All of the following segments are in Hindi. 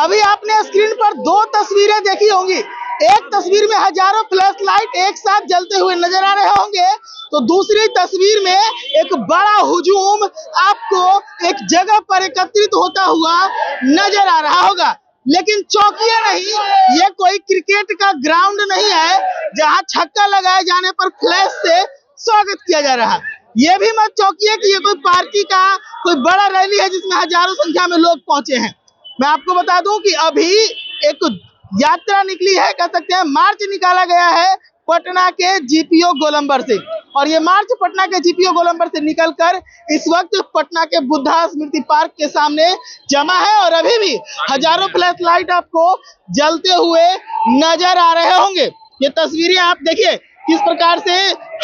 अभी आपने स्क्रीन पर दो तस्वीरें देखी होंगी। एक तस्वीर में हजारों फ्लैश लाइट एक साथ जलते हुए नजर आ रहे होंगे, तो दूसरी तस्वीर में एक बड़ा हुजूम आपको एक जगह पर एकत्रित होता हुआ नजर आ रहा होगा। लेकिन चौकिया नहीं, ये कोई क्रिकेट का ग्राउंड नहीं है जहां छक्का लगाए जाने पर फ्लैश से स्वागत किया जा रहा है। ये भी मत चौकिए कि ये कोई पार्टी का कोई बड़ा रैली है जिसमें हजारों संख्या में लोग पहुंचे हैं। मैं आपको बता दूं कि अभी एक यात्रा निकली है, कह सकते हैं मार्च निकाला गया है पटना के जीपीओ गोलंबर से, और ये मार्च पटना के जीपीओ गोलंबर से निकलकर इस वक्त पटना के बुद्धा स्मृति पार्क के सामने जमा है। और अभी भी हजारों फ्लैश लाइट आपको जलते हुए नजर आ रहे होंगे। ये तस्वीरें आप देखिए किस प्रकार से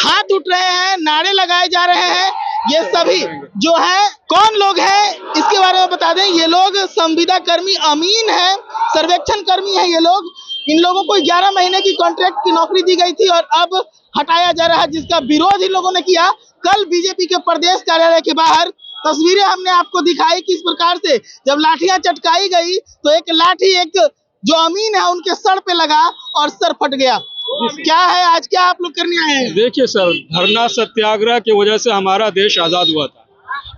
हाथ उठ रहे हैं, नारे लगाए जा रहे हैं। ये सभी जो है कौन लोग हैं इसके बारे में बता दें। ये लोग संविदा कर्मी अमीन है, सर्वेक्षण कर्मी है ये लोग। इन लोगों को 11 महीने की कॉन्ट्रैक्ट की नौकरी दी गई थी और अब हटाया जा रहा है, जिसका विरोध इन लोगों ने किया। कल बीजेपी के प्रदेश कार्यालय के बाहर तस्वीरें हमने आपको दिखाई किस प्रकार से जब लाठियां चटकाई गई तो एक लाठी एक जो अमीन है उनके सर पे लगा और सर फट गया। क्या है आज क्या आप लोग करने आए हैं? देखिए सर, धरना सत्याग्रह की वजह से हमारा देश आजाद हुआ था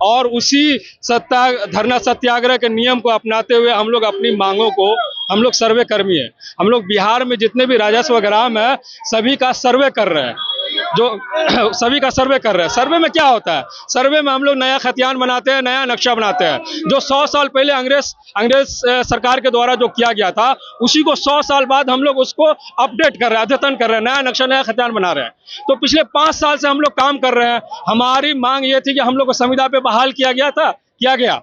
और उसी धरना सत्याग्रह के नियम को अपनाते हुए हम लोग अपनी मांगों को, हम लोग सर्वे कर्मी है, हम लोग बिहार में जितने भी राजस्व ग्राम है सभी का सर्वे कर रहे हैं, सभी का सर्वे कर रहे हैं। सर्वे में क्या होता है? सर्वे में हम लोग नया खतियान बनाते हैं, नया नक्शा बनाते हैं। जो 100 साल पहले अंग्रेज सरकार के द्वारा जो किया गया था उसी को 100 साल बाद हम लोग उसको अपडेट कर रहे हैं, अद्यतन कर रहे हैं, नया नक्शा नया खतियान बना रहे हैं। तो पिछले 5 साल से हम लोग काम कर रहे हैं। हमारी मांग ये थी कि हम लोग को संविदा पे बहाल किया गया।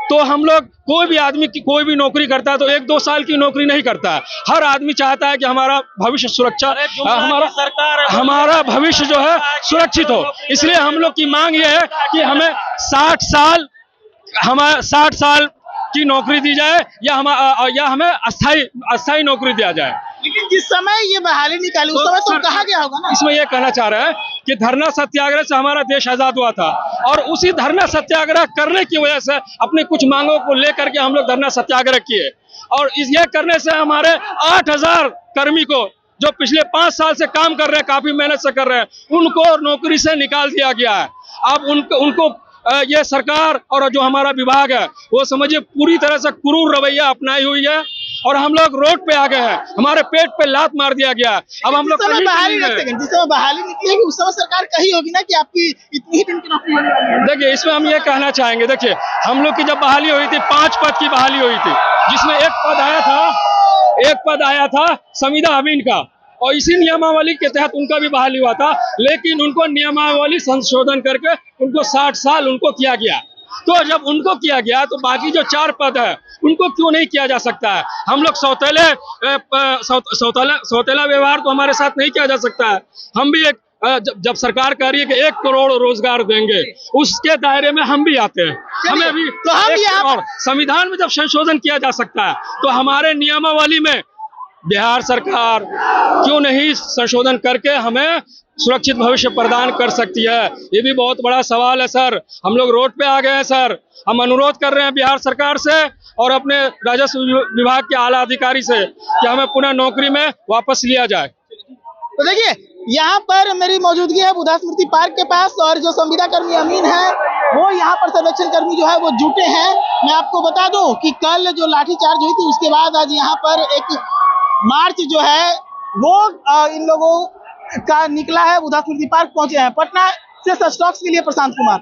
तो हम लोग कोई भी आदमी की कोई भी नौकरी करता है तो 1-2 साल की नौकरी नहीं करता है। हर आदमी चाहता है कि हमारा भविष्य सुरक्षा, हमारा भविष्य जो है सुरक्षित हो। इसलिए हम लोग की मांग ये है कि हमें 60 साल की नौकरी दी जाए या हमें अस्थाई नौकरी दिया जाए। लेकिन जिस समय ये बहाली निकाली उस समय तो कहा गया होगा ना। इसमें यह कहना चाह रहे हैं कि धरना सत्याग्रह से हमारा देश आजाद हुआ था और उसी धरना सत्याग्रह करने की वजह से अपनी कुछ मांगों को लेकर के हम लोग धरना सत्याग्रह किए और ये करने से हमारे 8000 कर्मी को जो पिछले 5 साल से काम कर रहे हैं, काफी मेहनत से कर रहे हैं, उनको नौकरी से निकाल दिया गया है। अब उनको ये सरकार और जो हमारा विभाग है वो समझिए पूरी तरह से क्रूर रवैया अपनाई हुई है और हम लोग रोड पे आ गए हैं, हमारे पेट पे लात मार दिया गया। अब हम लोग जिस समय बहाली निकलेगी उस समय सरकार कही होगी ना कि आपकी इतनी ही दिन की नौकरी होने वाली है। देखिए इसमें हम ये कहना चाहेंगे, देखिए हम लोग की जब बहाली हुई थी 5 पद की बहाली हुई थी, जिसमें एक पद आया था संविदा अमीन का और इसी नियमावली के तहत उनका भी बहाली हुआ था, लेकिन उनको नियमावली संशोधन करके उनको 60 साल उनको किया गया। तो जब उनको किया गया तो बाकी जो 4 पद है उनको क्यों नहीं किया जा सकता है? हम लोग सौतेला व्यवहार तो हमारे साथ नहीं किया जा सकता है। हम भी एक जब सरकार कह रही है कि 1 करोड़ रोजगार देंगे उसके दायरे में हम भी आते हैं। हमें भी तो हम संविधान में जब संशोधन किया जा सकता है तो हमारे नियमावली में बिहार सरकार क्यों नहीं संशोधन करके हमें सुरक्षित भविष्य प्रदान कर सकती है? ये भी बहुत बड़ा सवाल है सर। हम लोग रोड पे आ गए हैं सर। हम अनुरोध कर रहे हैं बिहार सरकार से और अपने राजस्व विभाग के आला अधिकारी से कि हमें पुनः नौकरी में वापस लिया जाए। तो देखिए यहाँ पर मेरी मौजूदगी है बुद्धा स्मृति पार्क के पास और जो संविदा कर्मी अमीन है वो यहाँ पर सर्वेक्षण कर्मी जो है वो जुटे हैं। मैं आपको बता दूं कि कल जो लाठीचार्ज हुई थी उसके बाद आज यहाँ पर एक मार्च जो है वो इन लोगों का निकला है, बुद्धा स्मृति पार्क पहुंचे हैं। पटना से सच टॉक्स के लिए प्रशांत कुमार।